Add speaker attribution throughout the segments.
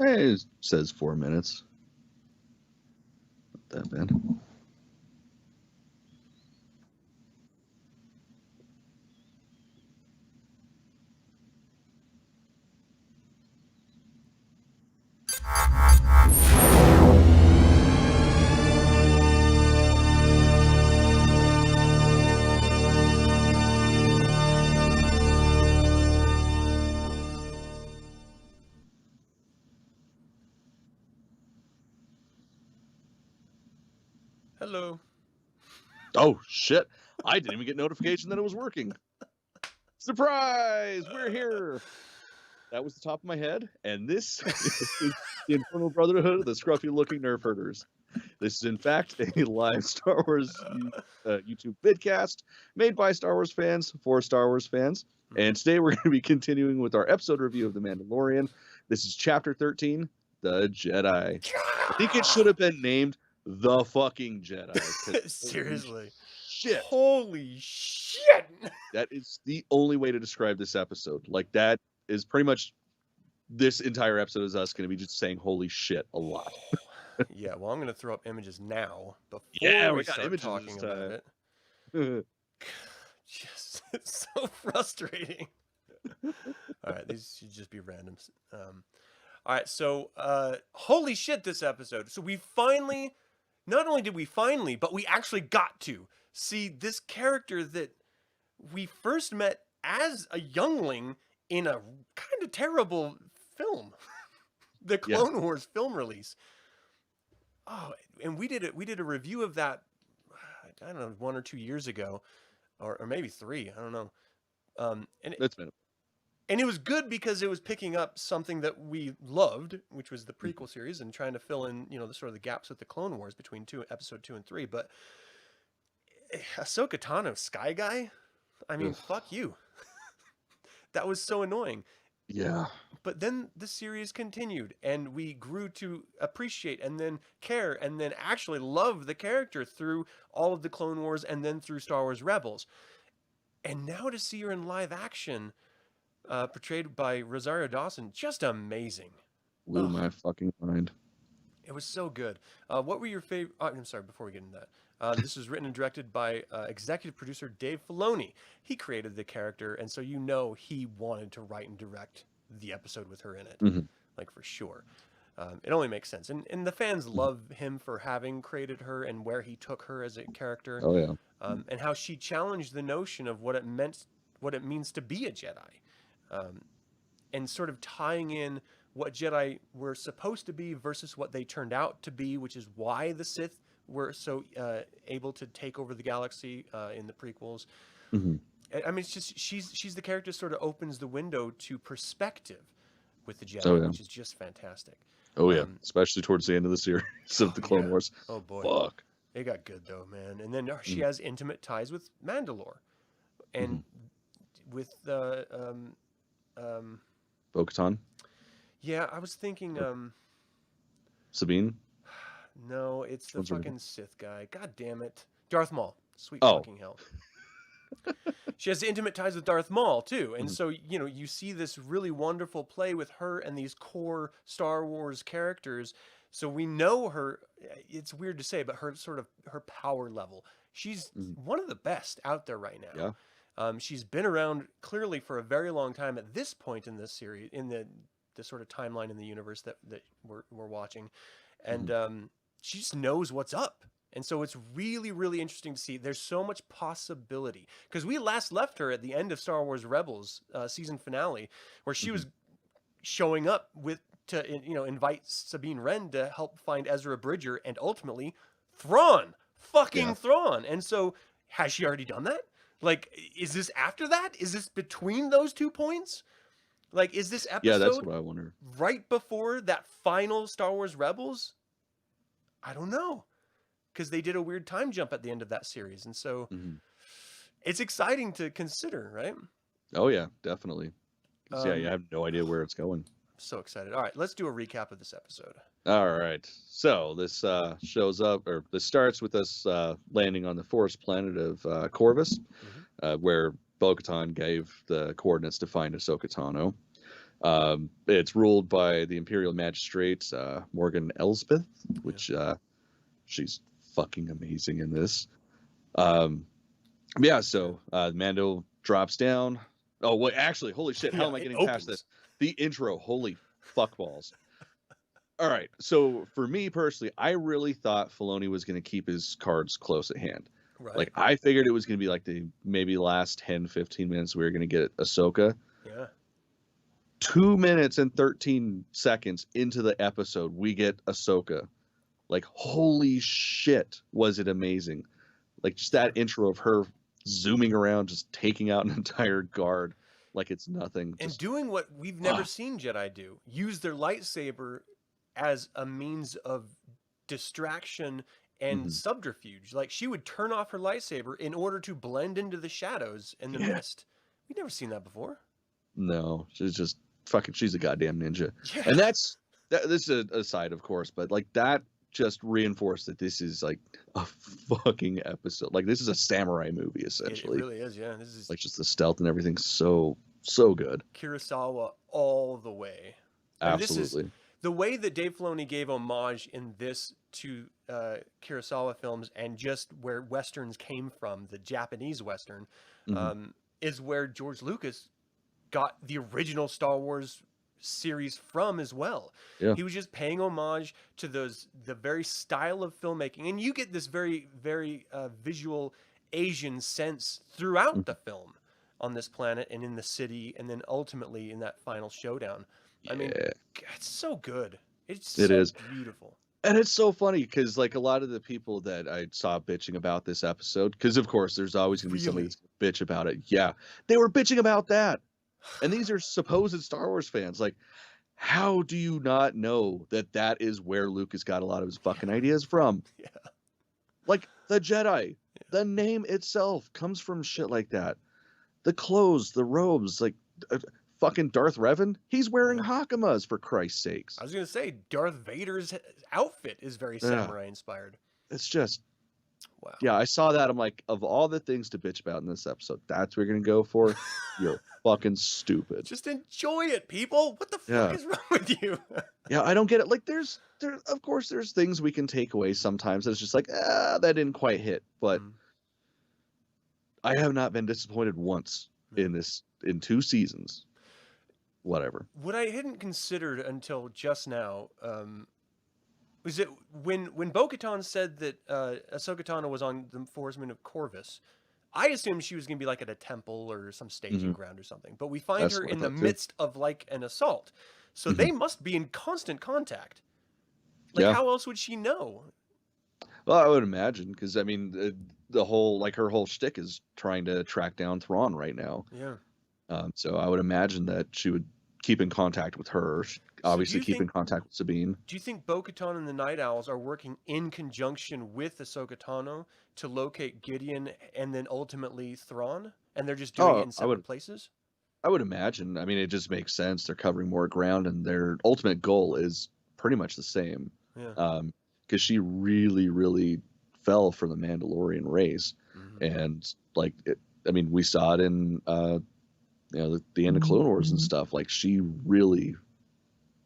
Speaker 1: It says 4 minutes. Not that bad.
Speaker 2: Hello.
Speaker 1: Oh, shit. I didn't even get notification that it was working. Surprise! We're here. That was the top of my head. And this is the Infernal Brotherhood of the Scruffy Looking Nerf Herders. This is, in fact, a live Star Wars YouTube vidcast made by Star Wars fans for Star Wars fans. And today we're going to be continuing with our episode review of The Mandalorian. This is Chapter 13, The Jedi. I think it should have been named The Fucking Jedi.
Speaker 2: Seriously.
Speaker 1: Shit.
Speaker 2: Holy shit.
Speaker 1: That is the only way to describe this episode. Like, that is pretty much this entire episode is us going to be just saying holy shit a lot.
Speaker 2: Yeah, well, I'm going to throw up images now before
Speaker 1: we got
Speaker 2: start
Speaker 1: images
Speaker 2: talking
Speaker 1: this
Speaker 2: about
Speaker 1: time.
Speaker 2: it. Just, it's so frustrating. All right, these should just be randoms. All right, so holy shit, this episode. So we finally, not only did we finally, but we actually got to see this character that we first met as a youngling in a kind of terrible film, the Clone Wars film release. Oh, and we did a review of that, I don't know, 1 or 2 years ago, or maybe 3, I don't know. And it was good because it was picking up something that we loved, which was the prequel series, and trying to fill in, the sort of the gaps with the Clone Wars between episode 2 and 3. But Ahsoka Tano, Sky Guy, I mean, fuck you. That was so annoying.
Speaker 1: Yeah.
Speaker 2: But then the series continued, and we grew to appreciate and then care and then actually love the character through all of the Clone Wars and then through Star Wars Rebels. And now to see her in live action, portrayed by Rosario Dawson, just amazing.
Speaker 1: Blew my fucking mind.
Speaker 2: It was so good. What were your favorite... I'm sorry, before we get into that. This was written and directed by executive producer Dave Filoni. He created the character, and so he wanted to write and direct the episode with her in it. Like, for sure. It only makes sense. And the fans love him for having created her and where he took her as a character.
Speaker 1: Oh, yeah.
Speaker 2: And how she challenged the notion of what it means to be a Jedi. And sort of tying in what Jedi were supposed to be versus what they turned out to be, which is why the Sith were so able to take over the galaxy in the prequels. I mean, it's just she's the character sort of opens the window to perspective with the Jedi, which is just fantastic.
Speaker 1: Oh yeah, especially towards the end of the series of the Clone Wars.
Speaker 2: Oh boy,
Speaker 1: fuck,
Speaker 2: it got good though, man. And then she has intimate ties with Mandalore, and with
Speaker 1: Bo-Katan.
Speaker 2: Yeah, I was thinking
Speaker 1: Sabine.
Speaker 2: No, it's the fucking Sith guy. God damn it, Darth Maul. Sweet fucking hell. She has intimate ties with Darth Maul too, and so you see this really wonderful play with her and these core Star Wars characters. So we know her. It's weird to say, but her power level. She's one of the best out there right now.
Speaker 1: Yeah.
Speaker 2: She's been around clearly for a very long time at this point in this series, in the sort of timeline in the universe that we're watching, and she just knows what's up. And so it's really, really interesting to see. There's so much possibility. Because we last left her at the end of Star Wars Rebels season finale, where she was showing up to invite Sabine Wren to help find Ezra Bridger and ultimately Thrawn. Fucking Thrawn. And so has she already done that? Like, is this after that? Is this between those 2 points? Like, is this episode
Speaker 1: that's what I wonder.
Speaker 2: Right before that final Star Wars Rebels? I don't know. Because they did a weird time jump at the end of that series. And so it's exciting to consider, right?
Speaker 1: Oh, yeah, definitely. Yeah, you have no idea where it's going.
Speaker 2: I'm so excited. All right, let's do a recap of this episode.
Speaker 1: All right. So this this starts with us landing on the forest planet of Corvus, where Bo-Katan gave the coordinates to find Ahsoka Tano. It's ruled by the Imperial Magistrate, Morgan Elsbeth, which she's fucking amazing in this. Yeah, so Mando drops down. Oh, wait, actually, holy shit, how am I getting past this? The intro, holy fuckballs. All right, so for me personally, I really thought Filoni was going to keep his cards close at hand.
Speaker 2: Right.
Speaker 1: Like, I figured it was going to be like the maybe last 10, 15 minutes we were going to get Ahsoka.
Speaker 2: Yeah.
Speaker 1: 2 minutes and 13 seconds into the episode, we get Ahsoka. Like, holy shit, was it amazing. Like, just that intro of her zooming around, just taking out an entire guard like it's nothing.
Speaker 2: And
Speaker 1: just,
Speaker 2: doing what we've never seen Jedi do. Use their lightsaber as a means of distraction and subterfuge. Like, she would turn off her lightsaber in order to blend into the shadows and the mist. We've never seen that before.
Speaker 1: No, she's just fucking, she's a goddamn ninja.
Speaker 2: Yeah.
Speaker 1: And this is a aside, of course, but like that just reinforced that this is like a fucking episode. Like, this is a samurai movie, essentially.
Speaker 2: It really is, yeah. This is
Speaker 1: like just the stealth and everything, so good.
Speaker 2: Kurosawa all the way.
Speaker 1: Absolutely.
Speaker 2: The way that Dave Filoni gave homage in this to Kurosawa films, and just where Westerns came from, the Japanese Western, is where George Lucas got the original Star Wars series from as well.
Speaker 1: Yeah.
Speaker 2: He was just paying homage to the very style of filmmaking. And you get this very, very visual Asian sense throughout the film on this planet and in the city, and then ultimately in that final showdown. I mean, it's so good. It is beautiful.
Speaker 1: And it's so funny because, like, a lot of the people that I saw bitching about this episode, because of course there's always going to be somebody that's gonna bitch about it. Yeah, they were bitching about that. And these are supposed Star Wars fans. Like, how do you not know that that is where Lucas got a lot of his fucking ideas from?
Speaker 2: Yeah.
Speaker 1: Like, the Jedi, the name itself comes from shit like that. The clothes, the robes, like, fucking Darth Revan, he's wearing hakamas, for Christ's sakes.
Speaker 2: I was going to say, Darth Vader's outfit is very samurai inspired.
Speaker 1: It's just,
Speaker 2: wow.
Speaker 1: Yeah, I saw that. I'm like, of all the things to bitch about in this episode, that's what you're going to go for? You're fucking stupid.
Speaker 2: Just enjoy it, people. What the fuck is wrong with you?
Speaker 1: Yeah, I don't get it. Like, of course, there's things we can take away sometimes. It's just like, that didn't quite hit. But I have not been disappointed once in 2 seasons. Whatever.
Speaker 2: What I hadn't considered until just now was it when Bo-Katan said that Ahsoka Tano was on the Forest of Corvus, I assumed she was going to be like at a temple or some staging ground or something. But we find her in the midst of like an assault. So they must be in constant contact. Like, how else would she know?
Speaker 1: Well, I would imagine, because, I mean, the whole, like, her whole shtick is trying to track down Thrawn right now.
Speaker 2: Yeah.
Speaker 1: So I would imagine that she would keep in contact with her. Obviously, keep in contact with Sabine.
Speaker 2: Do you think Bo-Katan and the Night Owls are working in conjunction with Ahsoka Tano to locate Gideon and then ultimately Thrawn? And they're just doing it in separate places?
Speaker 1: I would imagine. I mean, it just makes sense. They're covering more ground, and their ultimate goal is pretty much the same.
Speaker 2: Yeah.
Speaker 1: Because she really, really fell for the Mandalorian race. And, like, I mean, we saw it in the end of Clone Wars and stuff. Like, she really,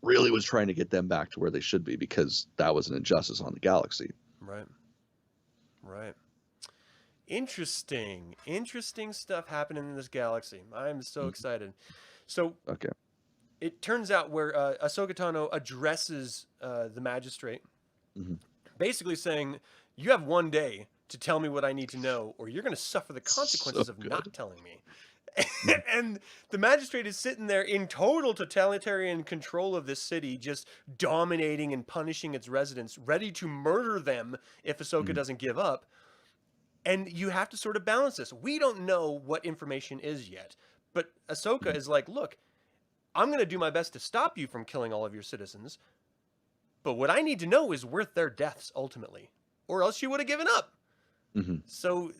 Speaker 1: really was trying to get them back to where they should be, because that was an injustice on the galaxy.
Speaker 2: Right. Interesting stuff happening in this galaxy. I'm so excited. So it turns out where Ahsoka Tano addresses the magistrate, basically saying, you have 1 day to tell me what I need to know, or you're going to suffer the consequences of not telling me. And the magistrate is sitting there in total totalitarian control of this city, just dominating and punishing its residents, ready to murder them if Ahsoka doesn't give up. And you have to sort of balance this. We don't know what information is yet, but Ahsoka is like, look, I'm going to do my best to stop you from killing all of your citizens, but what I need to know is worth their deaths ultimately, or else she would have given up. So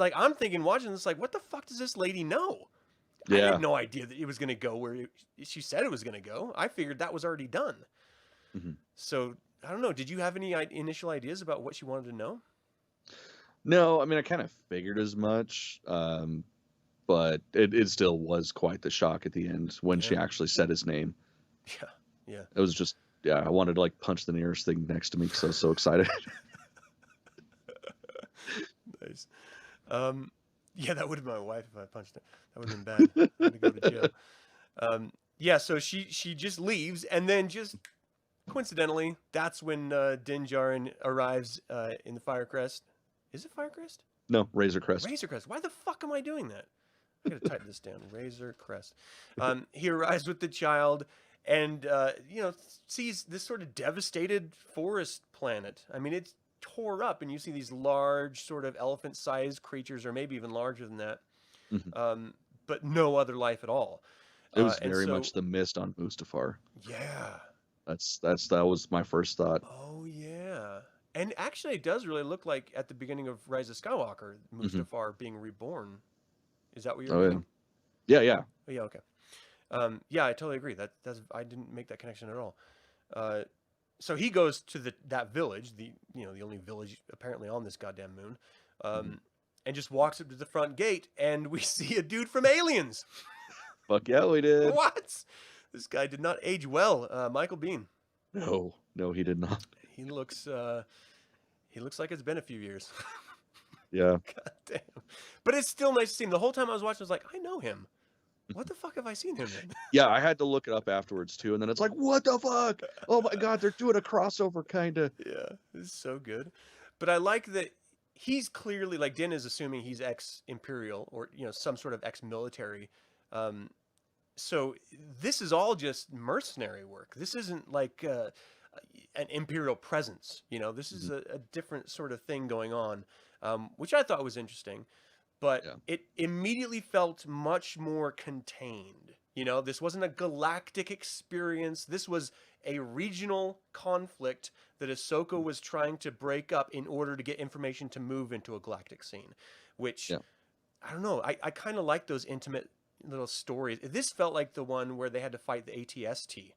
Speaker 2: I'm thinking, watching this, like, what the fuck does this lady know? I had no idea that it was going to go where she said it was going to go. I figured that was already done. So, I don't know. Did you have any initial ideas about what she wanted to know?
Speaker 1: No, I mean, I kind of figured as much. But but it still was quite the shock at the end when she
Speaker 2: Yeah.
Speaker 1: actually said his name.
Speaker 2: Yeah. Yeah.
Speaker 1: It was just, yeah, I wanted to like punch the nearest thing next to me because I was so excited.
Speaker 2: Nice. Yeah, that would have been my wife if I punched her. That would have been bad. I had to go to jail. Yeah, so she just leaves, and then just coincidentally, that's when Din Djarin arrives in the Firecrest. Is it Firecrest?
Speaker 1: No, Razor Crest.
Speaker 2: Razor Crest. Why the fuck am I doing that? I gotta type this down. Razor Crest. He arrives with the child, and sees this sort of devastated forest planet. I mean, it's tore up, and you see these large, sort of elephant-sized creatures, or maybe even larger than that. But no other life at all.
Speaker 1: It was very much the mist on Mustafar.
Speaker 2: Yeah.
Speaker 1: That was my first thought.
Speaker 2: Oh yeah. And actually, it does really look like at the beginning of Rise of Skywalker, Mustafar being reborn. Is that what you're reading?
Speaker 1: Yeah. Yeah.
Speaker 2: Oh, yeah. Okay. Yeah, I totally agree. I didn't make that connection at all. So he goes to that village, the only village apparently on this goddamn moon, and just walks up to the front gate, and we see a dude from Aliens.
Speaker 1: Fuck yeah, we did.
Speaker 2: What? This guy did not age well. Michael Biehn.
Speaker 1: No, he did not.
Speaker 2: He looks like it's been a few years.
Speaker 1: Yeah.
Speaker 2: God damn. But it's still nice to see him. The whole time I was watching, I was like, I know him. What the fuck have I seen him in?
Speaker 1: Yeah, I had to look it up afterwards too, and then it's like, what the fuck? Oh my god, they're doing a crossover kind of.
Speaker 2: Yeah, it's so good. But I like that he's clearly, like, Din is assuming he's ex-Imperial or some sort of ex-military. So this is all just mercenary work. This isn't like an Imperial presence. This is a different sort of thing going on, which I thought was interesting. But it immediately felt much more contained. This wasn't a galactic experience. This was a regional conflict that Ahsoka was trying to break up in order to get information to move into a galactic scene, which, I don't know, I kind of like those intimate little stories. This felt like the one where they had to fight the ATST.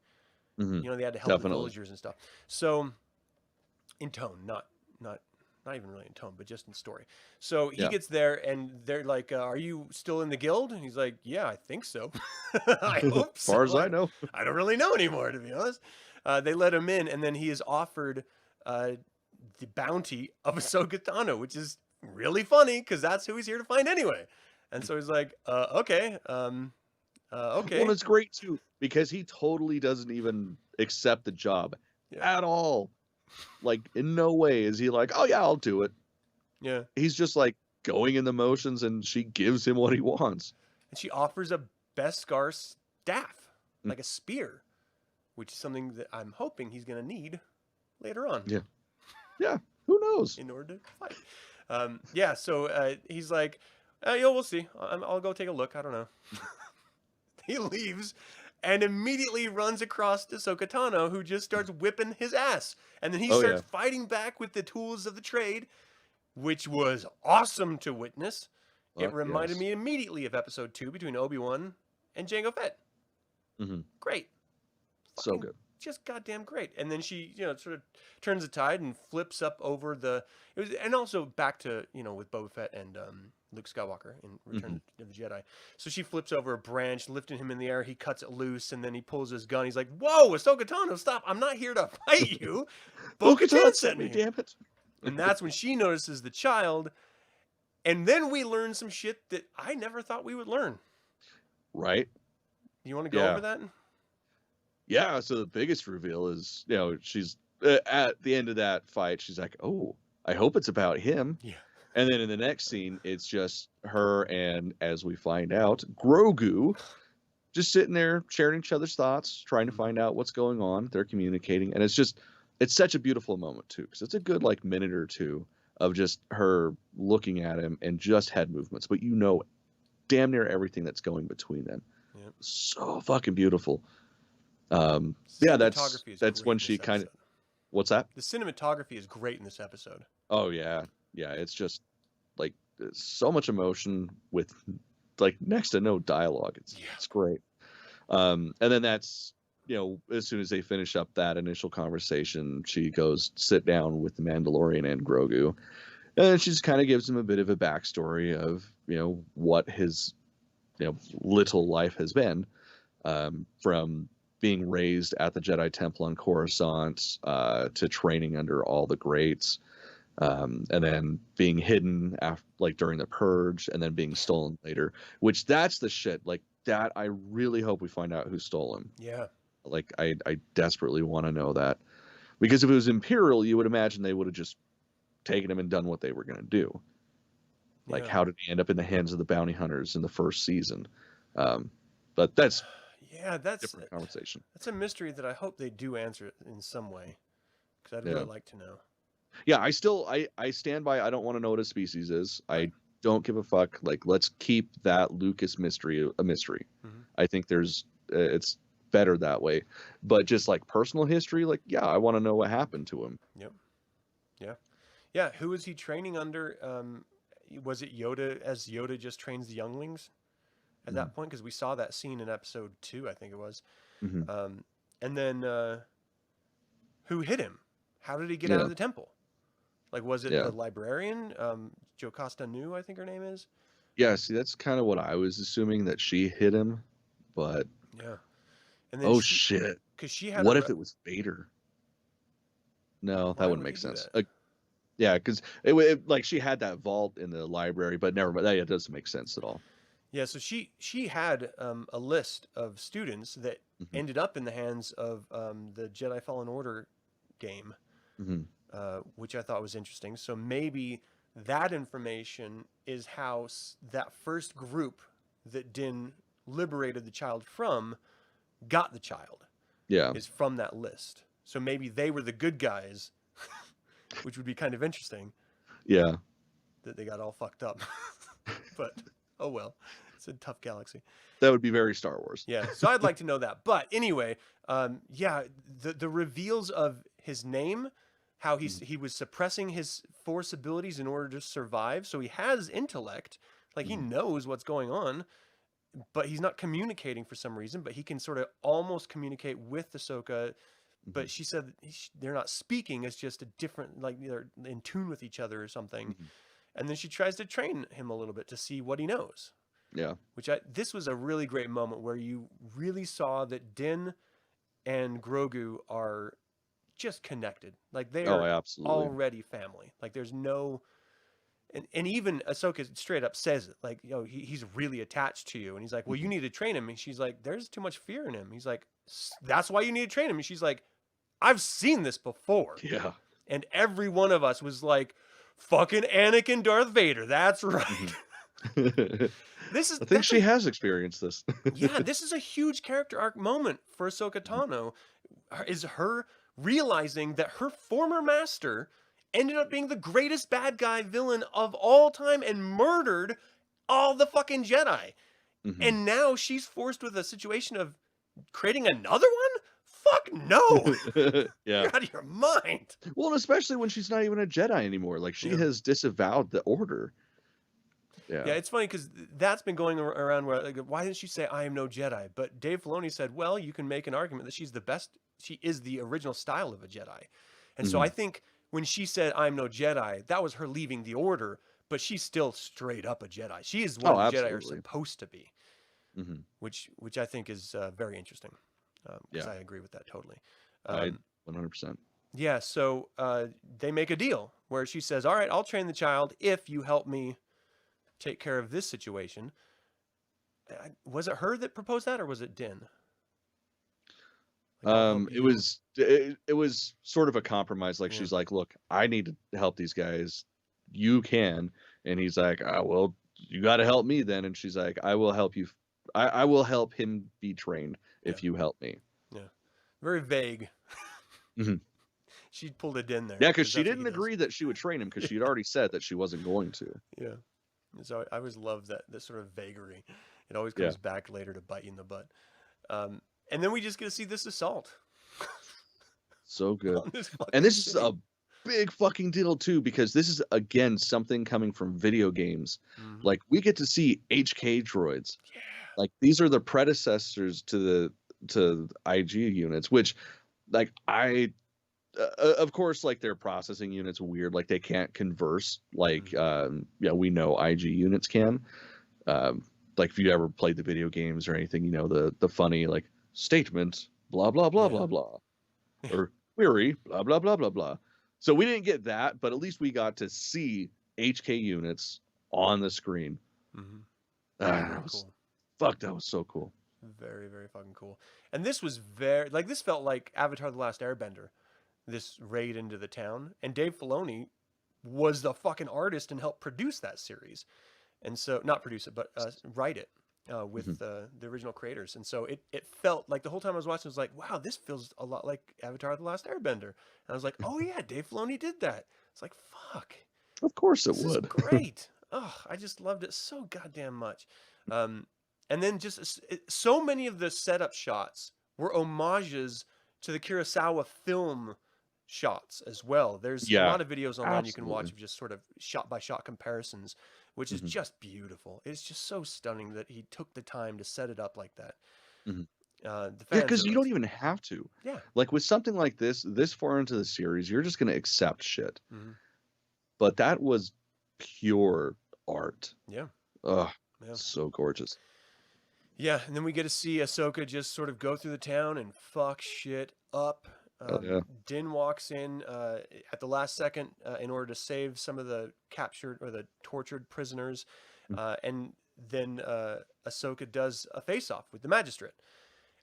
Speaker 2: They had to help the villagers and stuff. So, in tone, not even really in tone, but just in story. So he gets there, and they're like, "Are you still in the guild?" And he's like, "Yeah, I think so." I hope so.
Speaker 1: As far as I know.
Speaker 2: I don't really know anymore, to be honest. They let him in, and then he is offered the bounty of Ahsoka Tano, which is really funny because that's who he's here to find anyway. And so he's like, "Okay, okay."
Speaker 1: Well, it's great too because he totally doesn't even accept the job at all. Like, in no way is he like, oh yeah, I'll do it.
Speaker 2: Yeah.
Speaker 1: He's just like going in the motions, and she gives him what he wants.
Speaker 2: And she offers a Beskar staff, like a spear, which is something that I'm hoping he's going to need later on.
Speaker 1: Yeah. Yeah. Who knows?
Speaker 2: In order to fight. So he's like, we'll see. I'll go take a look. I don't know. He leaves and immediately runs across Ahsoka Tano, who just starts whipping his ass. And then he starts fighting back with the tools of the trade, which was awesome to witness. It reminded me immediately of Episode 2 between Obi-Wan and Jango Fett. Great.
Speaker 1: So good.
Speaker 2: Just goddamn great. And then she, sort of turns the tide and flips up over and also back to, with Boba Fett and Luke Skywalker in Return of the Jedi. So she flips over a branch, lifting him in the air. He cuts it loose, and then he pulls his gun. He's like, "Whoa, Ahsoka Tano, stop! I'm not here to fight you. Bo-Katan sent me,
Speaker 1: damn it!"
Speaker 2: And that's when she notices the child, and then we learn some shit that I never thought we would learn.
Speaker 1: Right.
Speaker 2: You want to go over that?
Speaker 1: Yeah. So the biggest reveal is, she's at the end of that fight. She's like, "Oh, I hope it's about him."
Speaker 2: Yeah.
Speaker 1: And then in the next scene, it's just her and, as we find out, Grogu just sitting there sharing each other's thoughts, trying to find out what's going on. They're communicating. And it's such a beautiful moment, too, because it's a good, minute or two of just her looking at him and just head movements. But damn near everything that's going between them. Yep. So fucking beautiful. That's when she kind of... What's that?
Speaker 2: The cinematography is great in this episode.
Speaker 1: Oh, yeah. Yeah, it's just so much emotion with next to no dialogue. It's great. And then that's, as soon as they finish up that initial conversation, she goes sit down with the Mandalorian and Grogu. And she just kind of gives him a bit of a backstory of, what his little life has been, from being raised at the Jedi Temple on Coruscant, to training under all the greats, and then being hidden during the Purge, and then being stolen later. Which that's the shit. Like that, I really hope we find out who stole him.
Speaker 2: Yeah.
Speaker 1: Like I desperately want to know that, because if it was Imperial, you would imagine they would have just taken him and done what they were going to do. Like, how did he end up in the hands of the bounty hunters in the first season? But that's
Speaker 2: that's
Speaker 1: a different conversation.
Speaker 2: That's a mystery that I hope they do answer in some way, because I'd really like to know.
Speaker 1: Yeah, I stand by. I don't want to know what a species is. I don't give a fuck. Like, let's keep that Lucas mystery a mystery.
Speaker 2: Mm-hmm.
Speaker 1: I think it's better that way. But just like personal history, like, yeah, I want to know what happened to him.
Speaker 2: Yep. Yeah. Who was he training under? Was it Yoda, as Yoda just trains the younglings at that point? Because we saw that scene in episode 2, I think it was.
Speaker 1: Mm-hmm.
Speaker 2: And then who hit him? How did he get out of the temple? Like, was it the librarian? Jocasta Nu, I think her name is.
Speaker 1: Yeah, see, that's kind of what I was assuming, that she hit him, but
Speaker 2: yeah. And then
Speaker 1: shit!
Speaker 2: Because she had.
Speaker 1: What if it was Vader? No, that wouldn't make sense. Yeah, because like she had that vault in the library, but never mind. That doesn't make sense at all.
Speaker 2: Yeah, so she had a list of students that ended up in the hands of the Jedi Fallen Order game, which I thought was interesting. So maybe that information is how that first group that Din liberated the child from got the child.
Speaker 1: Yeah,
Speaker 2: is from that list. So maybe they were the good guys, which would be kind of interesting.
Speaker 1: Yeah,
Speaker 2: that they got all fucked up. But oh well, it's a tough galaxy.
Speaker 1: That would be very Star Wars.
Speaker 2: Yeah, so I'd like to know that. But anyway, the reveals of his name, how he was suppressing his Force abilities in order to survive. So he has intellect, like he knows what's going on, but he's not communicating for some reason. But he can sort of almost communicate with Ahsoka. But she said they're not speaking. It's just a different, like they're in tune with each other or something. And then she tries to train him a little bit to see what he knows.
Speaker 1: Yeah.
Speaker 2: This was a really great moment where you really saw that Din and Grogu are just connected. Like they are already family. Like there's no, and even Ahsoka straight up says it. Like, he's really attached to you. And he's like, well, you need to train him. And she's like, there's too much fear in him. He's like, that's why you need to train him. And she's like, I've seen this before.
Speaker 1: Yeah.
Speaker 2: And every one of us was like, fucking Anakin Darth Vader. That's right.
Speaker 1: I think she has experienced this.
Speaker 2: Yeah, this is a huge character arc moment for Ahsoka Tano. Is her realizing that her former master ended up being the greatest bad guy villain of all time and murdered all the fucking Jedi. And now she's forced with a situation of creating another one? Fuck no.
Speaker 1: Yeah.
Speaker 2: You're out of your mind.
Speaker 1: Well, and especially when she's not even a Jedi anymore. Like she has disavowed the order. Yeah,
Speaker 2: it's funny because that's been going around where, like, why didn't she say I am no Jedi? But Dave Filoni said, well, you can make an argument that she's the best. She is the original style of a Jedi. And so I think when she said I'm no Jedi, that was her leaving the order, but she's still straight up a Jedi. She is what the Jedi are supposed to be, which I think is very interesting. Because I agree with that totally.
Speaker 1: 100%.
Speaker 2: Yeah, so they make a deal where she says, all right, I'll train the child if you help me take care of this situation. Was it her that proposed that, or was it Din?
Speaker 1: It was sort of a compromise. Like she's like, look, I need to help these guys. You can. And he's like, well, you got to help me then. And she's like, I will help you. I will help him be trained if you help me. Yeah.
Speaker 2: Very vague. She pulled it in there.
Speaker 1: Yeah, because she didn't agree that she would train him because she had already said that she wasn't going to.
Speaker 2: Yeah. So I always love that sort of vagary. It always comes back later to bite you in the butt. And then we just get to see this assault.
Speaker 1: So good. And this is a big fucking deal too, because this is again something coming from video games. Like we get to see HK droids. Yeah. Like these are the predecessors to IG units, which like of course, like their processing units weird, like they can't converse like we know IG units can, like if you ever played the video games or anything, the funny like statement, blah blah blah blah blah, or query, blah blah blah blah blah. So we didn't get that, but at least we got to see HK units on the screen.
Speaker 2: Mm-hmm.
Speaker 1: That was, fuck, that was so cool.
Speaker 2: Very, very fucking cool. And this was very, like, this felt like Avatar: The Last Airbender, this raid into the town. And Dave Filoni was the fucking artist and helped produce that series. And so, not produce it, but write it with the original creators. And so it felt like the whole time I was watching, I was like, wow, this feels a lot like Avatar: The Last Airbender. And I was like, oh yeah, Dave Filoni did that. It's like, fuck.
Speaker 1: Of course it
Speaker 2: This
Speaker 1: would.
Speaker 2: is great. Oh, I just loved it so goddamn much. And then just so many of the setup shots were homages to the Kurosawa film shots as well. There's a lot of videos online you can watch of just sort of shot by shot comparisons, which is just beautiful. It's just so stunning that he took the time to set it up like that.
Speaker 1: Yeah, because you don't even have to.
Speaker 2: Yeah.
Speaker 1: Like with something like this far into the series, you're just going to accept shit. But that was pure art.
Speaker 2: Yeah.
Speaker 1: Ugh, so gorgeous.
Speaker 2: Yeah, and then we get to see Ahsoka just sort of go through the town and fuck shit up. Din walks in at the last second in order to save some of the captured or the tortured prisoners. And then Ahsoka does a face-off with the magistrate.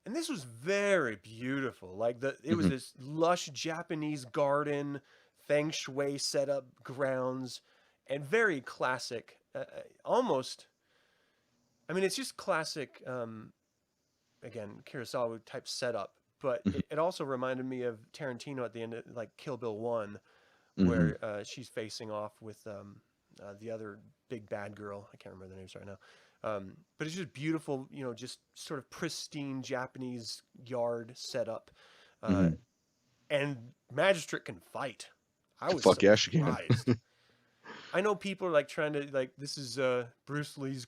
Speaker 2: And this was very beautiful. Like it was this lush Japanese garden, feng shui setup grounds, and very classic, almost... I mean, it's just classic, again, Kurosawa type setup, but it also reminded me of Tarantino at the end of, like, Kill Bill 1, where she's facing off with the other big bad girl. I can't remember the names right now. But it's just beautiful, just sort of pristine Japanese yard setup. And Magistrate can fight. I was surprised. Yeah, she can. I know people are, like, trying to, like, this is Bruce Lee's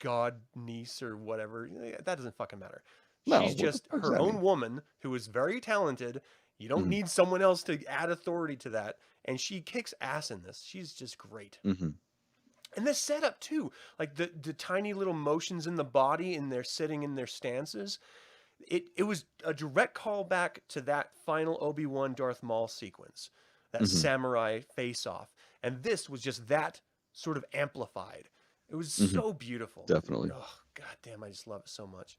Speaker 2: god niece or whatever. That doesn't fucking matter. She's just her own woman who is very talented. You don't need someone else to add authority to that. And she kicks ass in this. She's just great. And this setup too, like the tiny little motions in the body and they're sitting in their stances. It was a direct callback to that final Obi-Wan Darth Maul sequence, that samurai face-off. And this was just that sort of amplified. It was so beautiful.
Speaker 1: Definitely.
Speaker 2: Oh, goddamn, I just love it so much.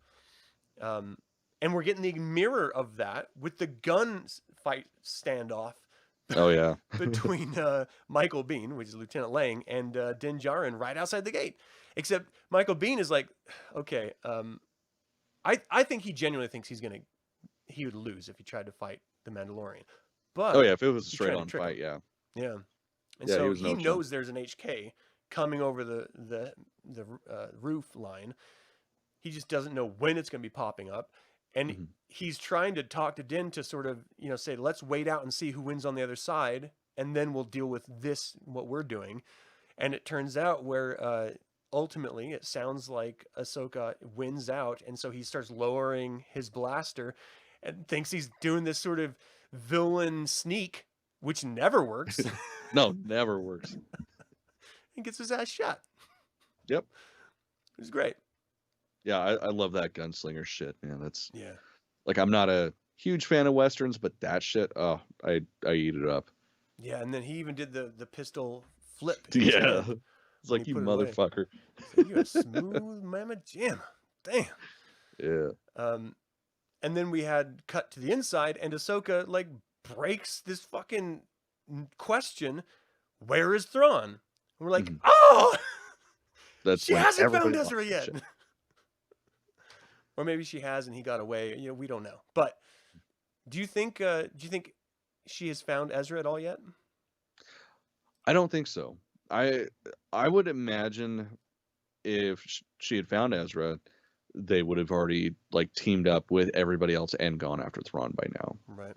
Speaker 2: And we're getting the mirror of that with the gun fight standoff.
Speaker 1: Oh, yeah.
Speaker 2: between Michael Biehn, which is Lieutenant Lang, and Din Djarin right outside the gate. Except Michael Biehn is like, okay, I think he genuinely thinks he would lose if he tried to fight the Mandalorian. But
Speaker 1: if it was a straight on fight, yeah.
Speaker 2: Yeah. And so he knows there's an HK coming over the roof line. He just doesn't know when it's going to be popping up. And he's trying to talk to Din to sort of, say, let's wait out and see who wins on the other side. And then we'll deal with what we're doing. And it turns out where ultimately it sounds like Ahsoka wins out. And so he starts lowering his blaster and thinks he's doing this sort of villain sneak, which never works.
Speaker 1: No, never works.
Speaker 2: And gets his ass shot.
Speaker 1: Yep.
Speaker 2: It was great.
Speaker 1: Yeah, I love that gunslinger shit, man. That's like, I'm not a huge fan of Westerns, but that shit, I eat it up.
Speaker 2: Yeah, and then he even did the pistol flip.
Speaker 1: Yeah. It's like, you motherfucker.
Speaker 2: So you're a smooth mama jam. Damn.
Speaker 1: Yeah.
Speaker 2: And then we had cut to the inside, and Ahsoka, like, breaks this fucking question, where is Thrawn? And we're like, oh! She hasn't found Ezra yet. Or maybe she has and he got away. We don't know. But do you think she has found Ezra at all yet?
Speaker 1: I don't think so. I would imagine if she had found Ezra, they would have already, like, teamed up with everybody else and gone after Thrawn by now.
Speaker 2: Right.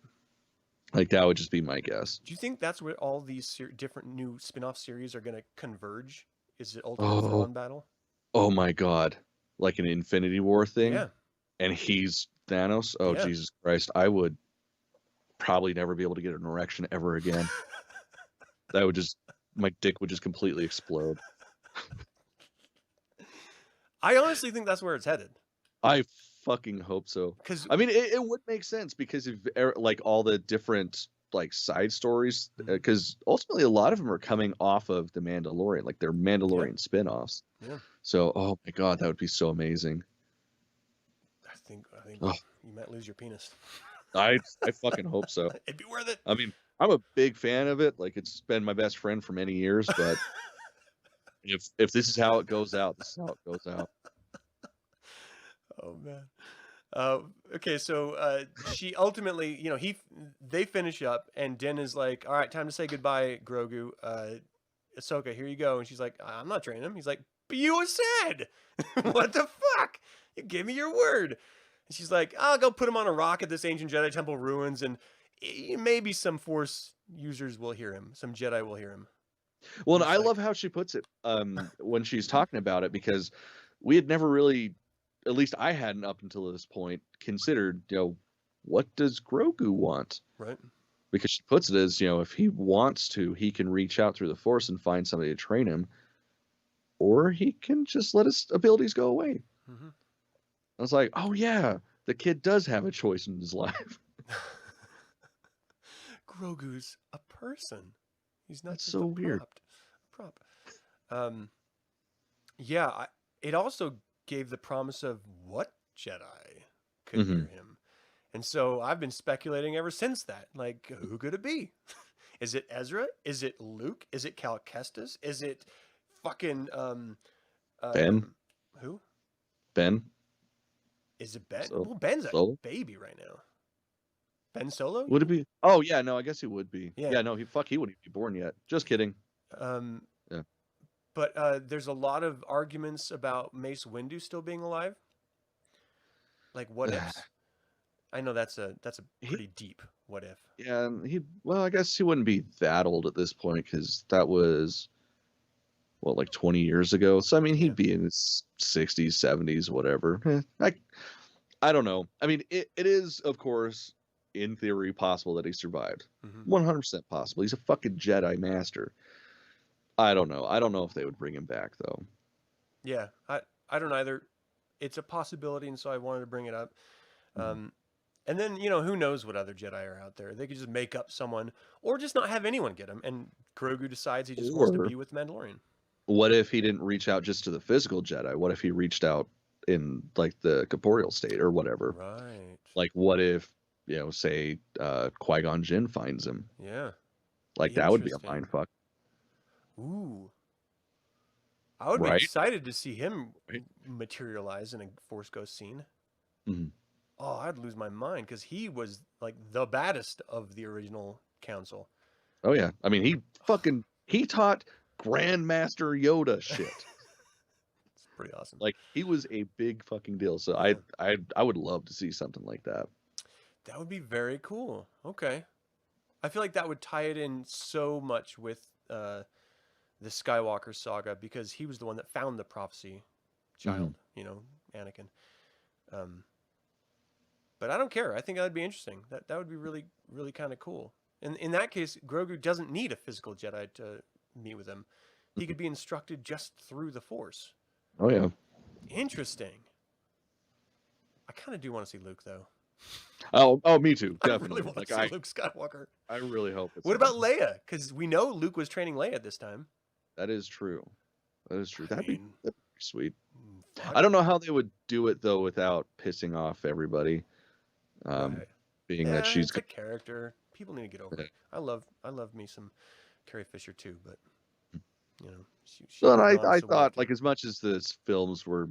Speaker 1: Like, that would just be my guess.
Speaker 2: Do you think that's where all these different new spin-off series are going to converge? Is it Ultimate Thrawn battle?
Speaker 1: Oh my god. Like an Infinity War thing?
Speaker 2: Yeah. And
Speaker 1: he's Thanos? Oh, yeah. Jesus Christ. I would probably never be able to get an erection ever again. My dick would just completely explode.
Speaker 2: I honestly think that's where it's headed.
Speaker 1: I fucking hope so.
Speaker 2: Because
Speaker 1: I mean, it would make sense because of like all the different like side stories. Because ultimately, a lot of them are coming off of the Mandalorian, like they're Mandalorian spin-offs.
Speaker 2: yeah,
Speaker 1: So, oh my god, that would be so amazing.
Speaker 2: I think
Speaker 1: Oh,
Speaker 2: you might lose your penis.
Speaker 1: I fucking hope so.
Speaker 2: It'd be worth it.
Speaker 1: I mean, I'm a big fan of it. Like it's been my best friend for many years, but if this is how it goes out, this is how it goes out.
Speaker 2: Oh man. Okay, so she ultimately, they finish up, and Din is like, "All right, time to say goodbye, Grogu. Ahsoka, here you go." And she's like, "I'm not training him." He's like, "But you said, what the fuck? You gave me your word." And she's like, "I'll go put him on a rock at this ancient Jedi temple ruins, and maybe some Force users will hear him. Some Jedi will hear him."
Speaker 1: Well, and
Speaker 2: It's
Speaker 1: I
Speaker 2: like,
Speaker 1: love how she puts it when she's talking about it because we had never really, at least I hadn't up until this point, considered, what does Grogu want?
Speaker 2: right?
Speaker 1: Because she puts it as, if he wants to, he can reach out through the Force and find somebody to train him, or he can just let his abilities go away.
Speaker 2: Mm-hmm.
Speaker 1: I was like, oh yeah, the kid does have a choice in his life.
Speaker 2: Grogu's a person. He's not
Speaker 1: That's
Speaker 2: just
Speaker 1: so
Speaker 2: a
Speaker 1: weird.
Speaker 2: prop. Yeah, it also gave the promise of what Jedi could
Speaker 1: Mm-hmm.
Speaker 2: hear him. And so I've been speculating ever since that. Like, who could it be? Is it Ezra? Is it Luke? Is it Cal Kestis? Is it fucking
Speaker 1: Ben?
Speaker 2: who?
Speaker 1: Ben?
Speaker 2: Is it Ben?
Speaker 1: So,
Speaker 2: Well, Ben's a
Speaker 1: Solo?
Speaker 2: baby right now. Ben Solo? You
Speaker 1: Would it
Speaker 2: mean?
Speaker 1: be? Oh yeah, no, I guess he would be.
Speaker 2: Yeah.
Speaker 1: Yeah, no, he wouldn't be born yet. Just kidding.
Speaker 2: Um,
Speaker 1: Yeah.
Speaker 2: but there's a lot of arguments about Mace Windu still being alive. Like what ifs. I know that's a
Speaker 1: He,
Speaker 2: pretty deep what if.
Speaker 1: yeah, well, I guess he wouldn't be that old at this point because that was what, like 20 years ago. So I mean,
Speaker 2: Yeah.
Speaker 1: he'd be in his 60s, 70s, whatever. I don't know. I mean, it is of course in theory possible that he survived.
Speaker 2: Mm-hmm.
Speaker 1: 100% possible. He's a fucking Jedi master. I don't know. I don't know if they would bring him back though.
Speaker 2: Yeah, I don't either. It's a possibility, and so I wanted to bring it up.
Speaker 1: Mhm.
Speaker 2: And then who knows what other Jedi are out there? They could just make up someone, or just not have anyone get him. And Grogu decides he just wants to
Speaker 1: Or
Speaker 2: be with Mandalorian.
Speaker 1: what if he didn't reach out just to the physical Jedi? What if he reached out in like the corporeal state or whatever?
Speaker 2: Right.
Speaker 1: Like what if, say Qui-Gon Jinn finds him?
Speaker 2: Yeah.
Speaker 1: Like that would be a
Speaker 2: Interesting.
Speaker 1: mind fuck,
Speaker 2: Ooh. I would be
Speaker 1: right?
Speaker 2: excited to see him
Speaker 1: Right.
Speaker 2: materialize in a Force Ghost scene.
Speaker 1: Mhm.
Speaker 2: Oh, I'd lose my mind because he was like the baddest of the original council.
Speaker 1: Oh yeah. I mean, he taught Grandmaster Yoda shit.
Speaker 2: It's pretty awesome.
Speaker 1: Like he was a big fucking deal. So
Speaker 2: Yeah.
Speaker 1: I would love to see something like that.
Speaker 2: That would be very cool. Okay. I feel like that would tie it in so much with the Skywalker saga because he was the one that found the prophecy child, Anakin. Um, but I don't care. I think that'd be interesting. That would be really, really kind of cool. In that case, Grogu doesn't need a physical Jedi to meet with him. He could be instructed just through the Force.
Speaker 1: Oh yeah.
Speaker 2: Interesting. I kind of do want to see Luke though.
Speaker 1: Oh, me too.
Speaker 2: I really
Speaker 1: Definitely.
Speaker 2: want
Speaker 1: Like
Speaker 2: to see Luke Skywalker.
Speaker 1: I really hope it's
Speaker 2: What about
Speaker 1: him.
Speaker 2: Leia? Because we know Luke was training Leia this time.
Speaker 1: That is true. That is true.
Speaker 2: I
Speaker 1: That'd be
Speaker 2: mean,
Speaker 1: sweet.
Speaker 2: fuck.
Speaker 1: I don't know how they would do it though without pissing off everybody.
Speaker 2: Right.
Speaker 1: Being that she's
Speaker 2: It's a character. People need to get over it. I love me some Carrie Fisher too, but she
Speaker 1: well,
Speaker 2: moved
Speaker 1: and
Speaker 2: on
Speaker 1: I
Speaker 2: so
Speaker 1: thought
Speaker 2: wicked.
Speaker 1: like as much as the films were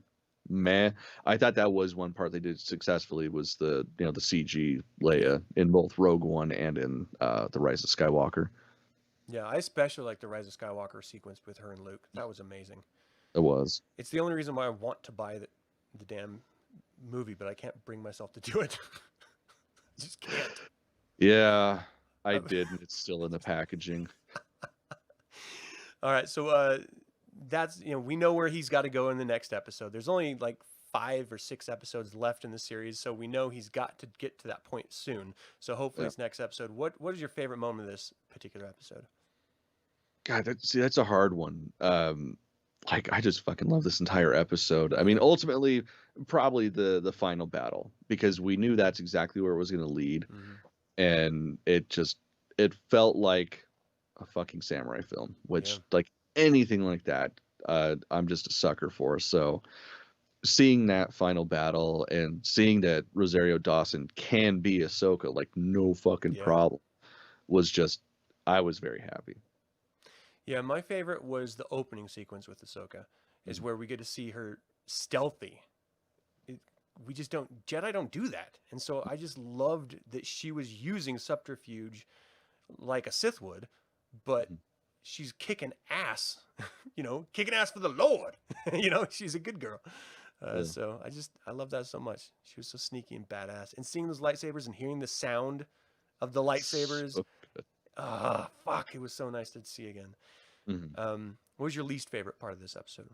Speaker 1: meh, I thought that was one part they did successfully was the the CG Leia in both Rogue One and in the Rise of Skywalker.
Speaker 2: Yeah, I especially like the Rise of Skywalker sequence with her and Luke. That was amazing.
Speaker 1: It was.
Speaker 2: It's the only reason why I want to buy the damn movie, but I can't bring myself to do it. I just can't.
Speaker 1: Yeah, I did, and it's still in the packaging.
Speaker 2: All right, so that's we know where he's got to go in the next episode. There's only like 5 or 6 episodes left in the series, so we know he's got to get to that point soon. So hopefully
Speaker 1: Yeah.
Speaker 2: it's next episode. What is your favorite moment of this particular episode?
Speaker 1: God, that's a hard one. like I just fucking love this entire episode. I mean, ultimately, probably the final battle, because we knew that's exactly where it was going to lead, and it felt like a fucking samurai film, which like anything like that, I'm just a sucker for. So seeing that final battle and seeing that Rosario Dawson can be Ahsoka like no fucking problem was just, I was very happy.
Speaker 2: Yeah, my favorite was the opening sequence with Ahsoka, is where we get to see her stealthy. We just Jedi don't do that. And so I just loved that she was using subterfuge like a Sith would, but she's kicking ass, kicking ass for the Lord. She's a good girl. So I love that so much. She was so sneaky and badass. And seeing those lightsabers and hearing the sound of the lightsabers. So fuck, it was so nice to see again. What was your least favorite part of this episode?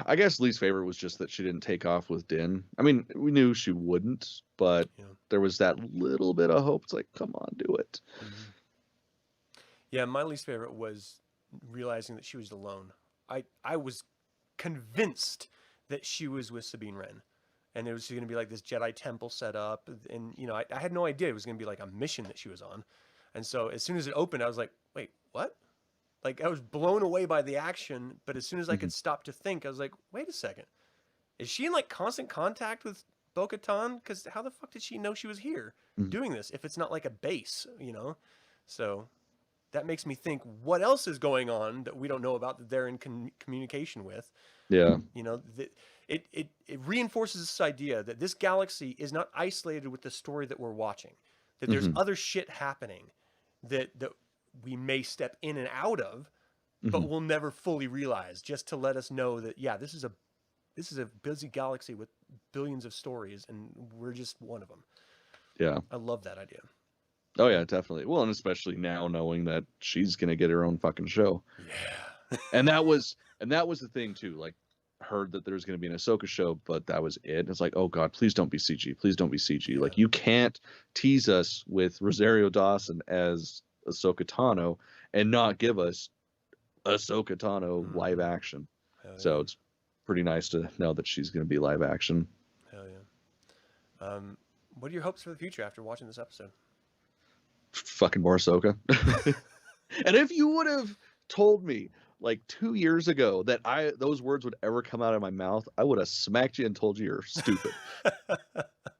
Speaker 1: I guess least favorite was just that she didn't take off with Din. I mean, we knew she wouldn't, but there was that little bit of hope. It's like, come on, do it.
Speaker 2: Yeah, my least favorite was realizing that she was alone. I was convinced that she was with Sabine Wren, and there was going to be like this Jedi temple set up, and I had no idea it was going to be like a mission that she was on. And so as soon as it opened, I was like, wait, what? Like I was blown away by the action, but as soon as I could stop to think, I was like, wait a second. Is she in like constant contact with Bo-Katan? Because how the fuck did she know she was here doing this if it's not like a base, So that makes me think, what else is going on that we don't know about that they're in communication with?
Speaker 1: Yeah.
Speaker 2: It reinforces this idea that this galaxy is not isolated with the story that we're watching, that there's other shit happening that we may step in and out of, but we'll never fully realize, just to let us know that, this is a busy galaxy with billions of stories, and we're just one of them.
Speaker 1: Yeah.
Speaker 2: I love that idea.
Speaker 1: Oh yeah, definitely. Well, and especially now knowing that she's going to get her own fucking show.
Speaker 2: Yeah.
Speaker 1: and that was the thing too. Like, heard that there was going to be an Ahsoka show, but that was it. It's like, oh god, please don't be CG. Please don't be CG. Yeah. Like, you can't tease us with Rosario Dawson as Ahsoka Tano and not give us Ahsoka Tano live action. So it's pretty nice to know that she's going to be live action.
Speaker 2: Hell yeah. What are your hopes for the future after watching this episode?
Speaker 1: Fucking more Ahsoka. And if you would have told me like 2 years ago that those words would ever come out of my mouth, I would have smacked you and told you you're stupid.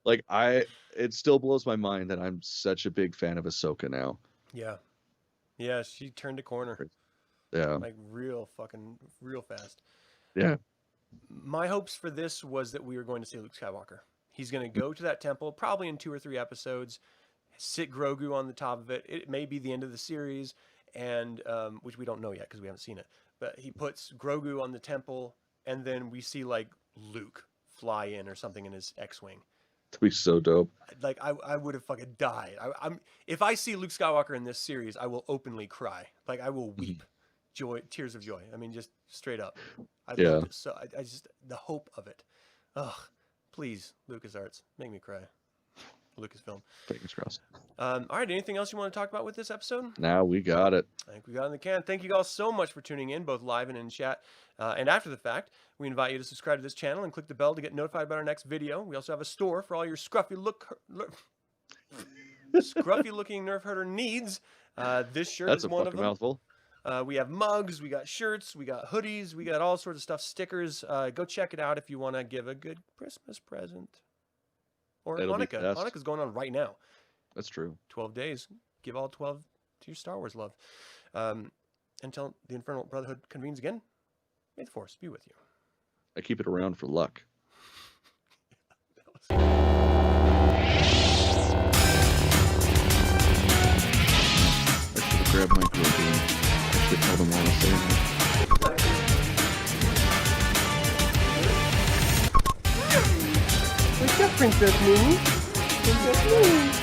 Speaker 1: It still blows my mind that I'm such a big fan of Ahsoka now.
Speaker 2: Yeah, she turned a corner.
Speaker 1: Yeah.
Speaker 2: Like real fast.
Speaker 1: Yeah.
Speaker 2: My hopes for this was that we were going to see Luke Skywalker. He's going to go to that temple probably in 2 or 3 episodes, sit Grogu on the top of it. It may be the end of the series, and which we don't know yet because we haven't seen it. But he puts Grogu on the temple, and then we see like Luke fly in or something in his X-wing.
Speaker 1: That'd be so dope.
Speaker 2: Like I would have fucking died. If I see Luke Skywalker in this series, I will openly cry. Like I will weep, tears of joy. I mean, just straight up. I loved it. So I just, the hope of it. Ugh, please, LucasArts, make me cry. Lucasfilm.
Speaker 1: Fingers crossed.
Speaker 2: All right, anything else you want to talk about with this episode?
Speaker 1: Now we got it.
Speaker 2: I think we got it in the can. Thank you all so much for tuning in, both live and in chat. And after the fact, we invite you to subscribe to this channel and click the bell to get notified about our next video. We also have a store for all your scruffy looking Nerf Herder needs. This shirt is one of them.
Speaker 1: Mouthful.
Speaker 2: We have mugs, we got shirts, we got hoodies, we got all sorts of stuff, stickers. Go check it out if you want to give a good Christmas present. Or Hanukkah. Hanukkah's going on right now.
Speaker 1: That's true.
Speaker 2: 12 days. Give all 12 to your Star Wars love. Until the Infernal Brotherhood convenes again, may the Force be with you.
Speaker 1: I keep it around for luck. I should have grabbed my protein. I should tell them all the same.
Speaker 2: Wake up, Princess Mimi. Princess Mimi.